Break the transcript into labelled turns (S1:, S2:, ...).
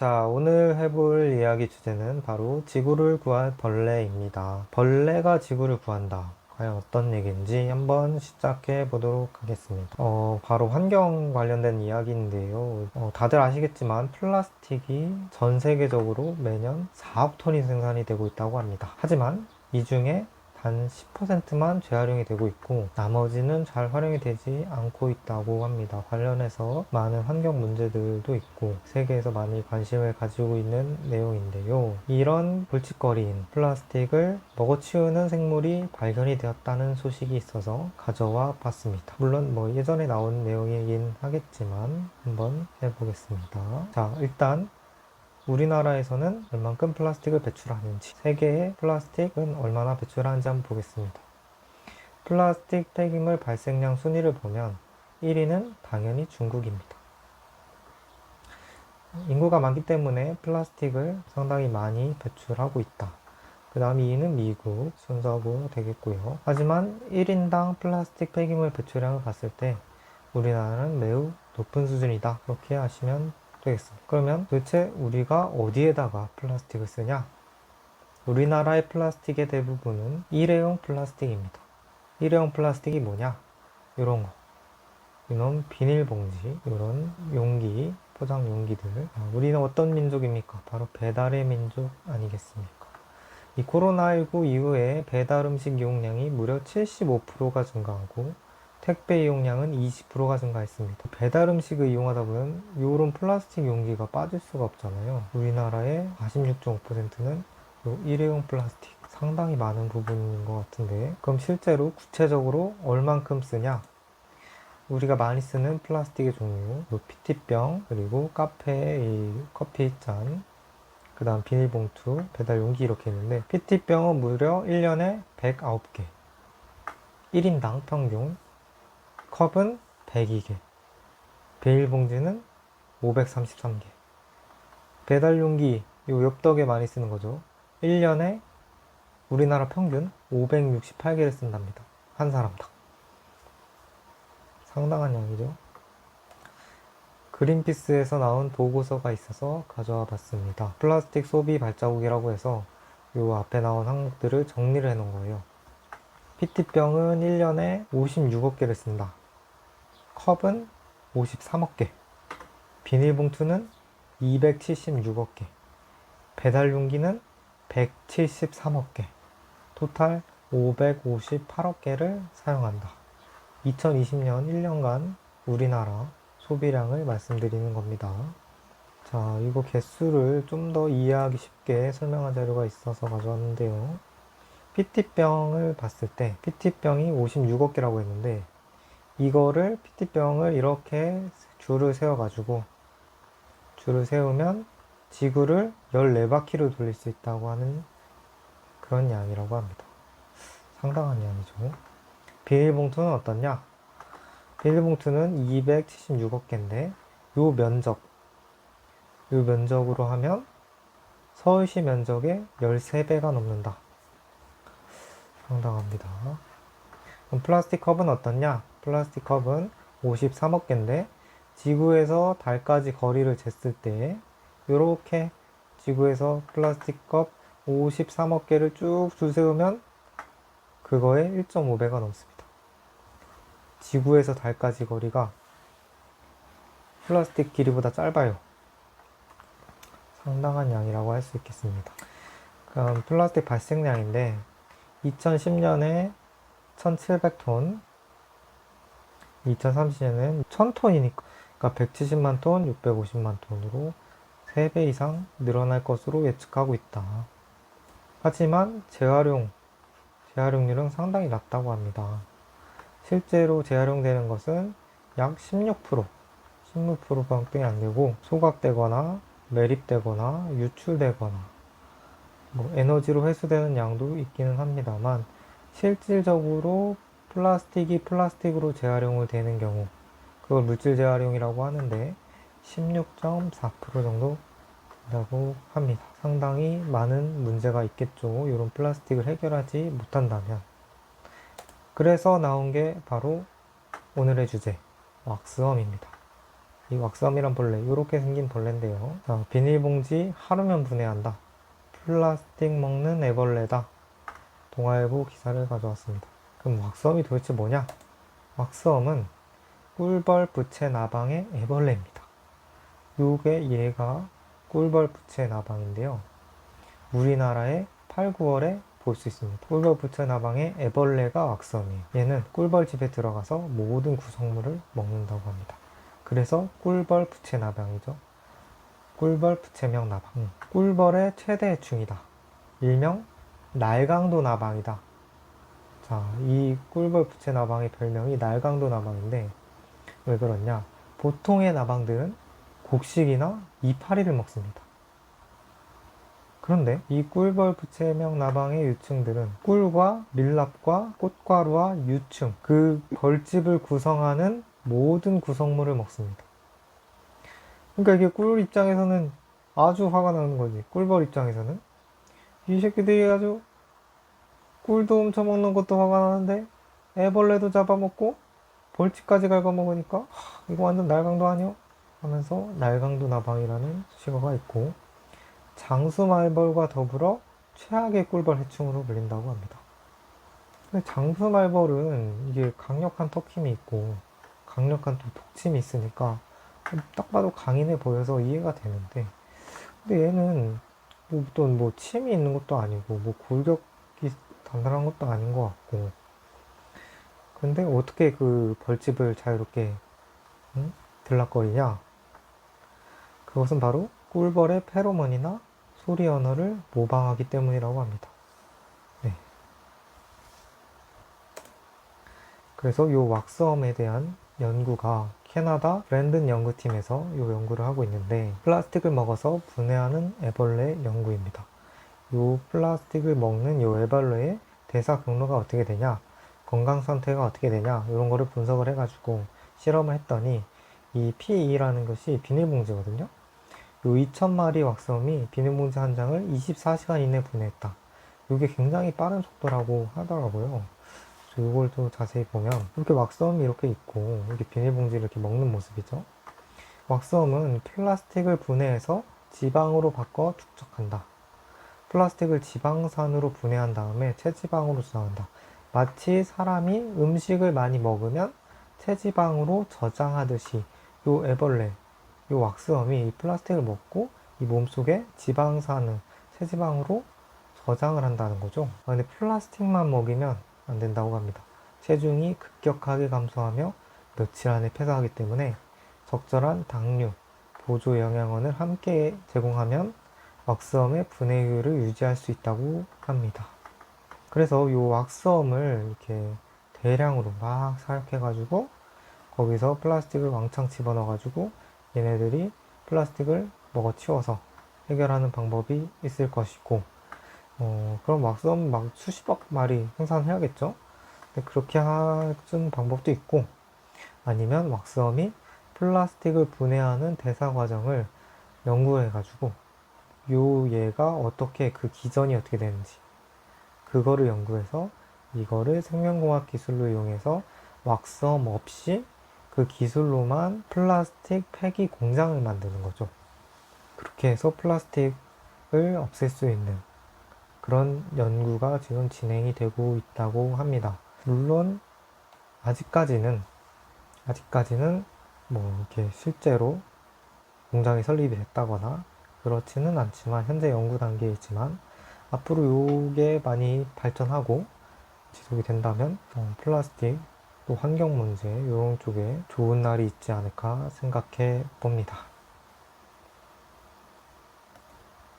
S1: 자, 오늘 해볼 이야기 주제는 바로 지구를 구할 벌레입니다. 벌레가 지구를 구한다. 과연 어떤 얘기인지 한번 시작해 보도록 하겠습니다. 바로 환경 관련된 이야기인데요. 다들 아시겠지만 플라스틱이 전 세계적으로 매년 4억 톤이 생산이 되고 있다고 합니다. 하지만 이 중에 단 10%만 재활용이 되고 있고 나머지는 잘 활용이 되지 않고 있다고 합니다. 관련해서 많은 환경 문제들도 있고 세계에서 많이 관심을 가지고 있는 내용인데요. 이런 골칫거리인 플라스틱을 먹어치우는 생물이 발견이 되었다는 소식이 있어서 가져와 봤습니다. 물론 예전에 나온 내용이긴 하겠지만 한번 해보겠습니다. 자, 일단 우리나라에서는 얼만큼 플라스틱을 배출하는지, 세계의 플라스틱은 얼마나 배출하는지 한번 보겠습니다. 플라스틱 폐기물 발생량 순위를 보면 1위는 당연히 중국입니다. 인구가 많기 때문에 플라스틱을 상당히 많이 배출하고 있다. 그 다음 2위는 미국 순서가 되겠고요. 하지만 1인당 플라스틱 폐기물 배출량을 봤을 때 우리나라는 매우 높은 수준이다. 그렇게 하시면 되겠습니다. 그러면 도대체 우리가 어디에다가 플라스틱을 쓰냐? 우리나라의 플라스틱의 대부분은 일회용 플라스틱입니다. 일회용 플라스틱이 뭐냐? 이런 거. 이런 비닐봉지, 이런 용기, 포장 용기들. 우리는 어떤 민족입니까? 바로 배달의 민족 아니겠습니까? 이 코로나19 이후에 배달 음식 이용량이 무려 75%가 증가하고 택배 이용량은 20%가 증가했습니다. 배달 음식을 이용하다 보면 이런 플라스틱 용기가 빠질 수가 없잖아요. 우리나라의 46.5%는 일회용 플라스틱, 상당히 많은 부분인 것 같은데, 그럼 실제로 구체적으로 얼만큼 쓰냐? 우리가 많이 쓰는 플라스틱의 종류, PT병, 그리고 카페 이 커피잔, 그 다음 비닐봉투, 배달 용기 이렇게 있는데, PT병은 무려 1년에 109개, 1인당 평균. 컵은 102개, 비닐봉지는 533개. 배달용기, 요 엽떡에 많이 쓰는 거죠. 1년에 우리나라 평균 568개를 쓴답니다. 한 사람당. 상당한 양이죠. 그린피스에서 나온 보고서가 있어서 가져와 봤습니다. 플라스틱 소비 발자국이라고 해서 요 앞에 나온 항목들을 정리를 해 놓은 거예요. PT병은 1년에 56억 개를 쓴다. 컵은 53억 개, 비닐봉투는 276억 개, 배달용기는 173억 개, 토탈 558억 개를 사용한다. 2020년 1년간 우리나라 소비량을 말씀드리는 겁니다. 자, 이거 개수를 좀 더 이해하기 쉽게 설명한 자료가 있어서 가져왔는데요. PT병을 봤을 때 PT병이 56억 개라고 했는데 이거를 PT병을 이렇게 줄을 세워가지고 줄을 세우면 지구를 14바퀴로 돌릴 수 있다고 하는 그런 양이라고 합니다. 상당한 양이죠. 비닐봉투는 어떻냐? 비닐봉투는 276억 개인데 요 면적으로 하면 서울시 면적의 13배가 넘는다. 상당합니다. 그럼 플라스틱 컵은 어떻냐? 플라스틱 컵은 53억 개인데 지구에서 달까지 거리를 쟀을 때 이렇게 지구에서 플라스틱 컵 53억 개를 쭉 줄 세우면 그거의 1.5배가 넘습니다. 지구에서 달까지 거리가 플라스틱 길이보다 짧아요. 상당한 양이라고 할 수 있겠습니다. 그럼 플라스틱 발생량인데 2010년에 1700톤, 2030년엔 1000톤이니까 그러니까 170만 톤, 650만 톤으로 3배 이상 늘어날 것으로 예측하고 있다. 하지만 재활용률은 상당히 낮다고 합니다. 실제로 재활용되는 것은 약 16%밖에 안 되고 소각되거나 매립되거나 유출되거나 에너지로 회수되는 양도 있기는 합니다만 실질적으로 플라스틱이 플라스틱으로 재활용을 되는 경우 그걸 물질 재활용이라고 하는데 16.4% 정도 된다고 합니다. 상당히 많은 문제가 있겠죠. 이런 플라스틱을 해결하지 못한다면. 그래서 나온 게 바로 오늘의 주제 왁스험입니다. 이 왁스함이란 벌레, 이렇게 생긴 벌레인데요. 자, 비닐봉지 하루면 분해한다. 플라스틱 먹는 애벌레다. 동아일보 기사를 가져왔습니다. 그럼 왁스함이 도대체 뭐냐? 왁스함은 꿀벌 부채 나방의 애벌레입니다. 요게 얘가 꿀벌 부채 나방인데요. 우리나라에 8, 9월에 볼 수 있습니다. 꿀벌 부채 나방의 애벌레가 왁스함이에요. 얘는 꿀벌 집에 들어가서 모든 구성물을 먹는다고 합니다. 그래서 꿀벌 부채 나방이죠. 꿀벌 부채명 나방. 꿀벌의 최대 해충이다. 일명 날강도 나방이다. 자, 이 꿀벌 부채 나방의 별명이 날강도 나방인데 왜 그러냐? 보통의 나방들은 곡식이나 이파리를 먹습니다. 그런데 이 꿀벌 부채명 나방의 유충들은 꿀과 밀랍과 꽃가루와 유충, 그 벌집을 구성하는 모든 구성물을 먹습니다. 그러니까 이게 꿀 입장에서는 아주 화가 나는 거지. 꿀벌 입장에서는 이 새끼들이 아주 꿀도 훔쳐먹는 것도 화가 나는데 애벌레도 잡아먹고 벌집까지 갉아먹으니까 이거 완전 날강도 아니야? 하면서 날강도 나방이라는 수식어가 있고, 장수말벌과 더불어 최악의 꿀벌 해충으로 불린다고 합니다. 근데 장수말벌은 이게 강력한 턱힘이 있고 강력한 또 독침이 있으니까 딱 봐도 강인해 보여서 이해가 되는데, 근데 얘는 뭐 침이 있는 것도 아니고 뭐 골격이 단단한 것도 아닌 것 같고, 근데 어떻게 그 벌집을 자유롭게 들락거리냐? 그것은 바로 꿀벌의 페로몬이나 소리 언어를 모방하기 때문이라고 합니다. 네. 그래서 요 왁스엄에 대한 연구가 캐나다 브랜든 연구팀에서 요 연구를 하고 있는데, 플라스틱을 먹어서 분해하는 애벌레 연구입니다. 요 플라스틱을 먹는 요 애벌레의 대사 경로가 어떻게 되냐, 건강 상태가 어떻게 되냐, 이런 거를 분석을 해가지고 실험을 했더니 이 P2라는 것이 비닐봉지거든요. 요 2000마리 왁스엄이 비닐봉지 한 장을 24시간 이내에 분해했다. 이게 굉장히 빠른 속도라고 하더라고요. 그래서 이걸 또 자세히 보면 이렇게 왁스엄이 이렇게 있고 이렇게 비닐봉지를 이렇게 먹는 모습이죠. 왁스엄은 플라스틱을 분해해서 지방으로 바꿔 축적한다. 플라스틱을 지방산으로 분해한 다음에 체지방으로 저장한다. 마치 사람이 음식을 많이 먹으면 체지방으로 저장하듯이 요 애벌레, 요 왁스엄이 이 플라스틱을 먹고 이 몸속에 지방산을 체지방으로 저장을 한다는 거죠. 근데 플라스틱만 먹이면 안 된다고 합니다. 체중이 급격하게 감소하며 며칠 안에 폐사하기 때문에 적절한 당류, 보조 영양원을 함께 제공하면 왁스엄의 분해율을 유지할 수 있다고 합니다. 그래서 요 왁스엄을 이렇게 대량으로 막 사육해가지고 거기서 플라스틱을 왕창 집어넣어가지고 얘네들이 플라스틱을 먹어치워서 해결하는 방법이 있을 것이고, 그럼 왁스엄 막 수십억 마리 생산해야겠죠? 근데 그렇게 하는 방법도 있고, 아니면 왁스엄이 플라스틱을 분해하는 대사 과정을 연구해가지고 요 얘가 어떻게 그 기전이 어떻게 되는지 그거를 연구해서 이거를 생명공학 기술로 이용해서 왁스엄 없이 그 기술로만 플라스틱 폐기 공장을 만드는 거죠. 그렇게 해서 플라스틱을 없앨 수 있는 그런 연구가 지금 진행이 되고 있다고 합니다. 물론 아직까지는 뭐 이렇게 실제로 공장이 설립이 됐다거나 그렇지는 않지만 현재 연구 단계에 있지만, 앞으로 요게 많이 발전하고 지속이 된다면 플라스틱 또 환경 문제 이런 쪽에 좋은 날이 있지 않을까 생각해 봅니다.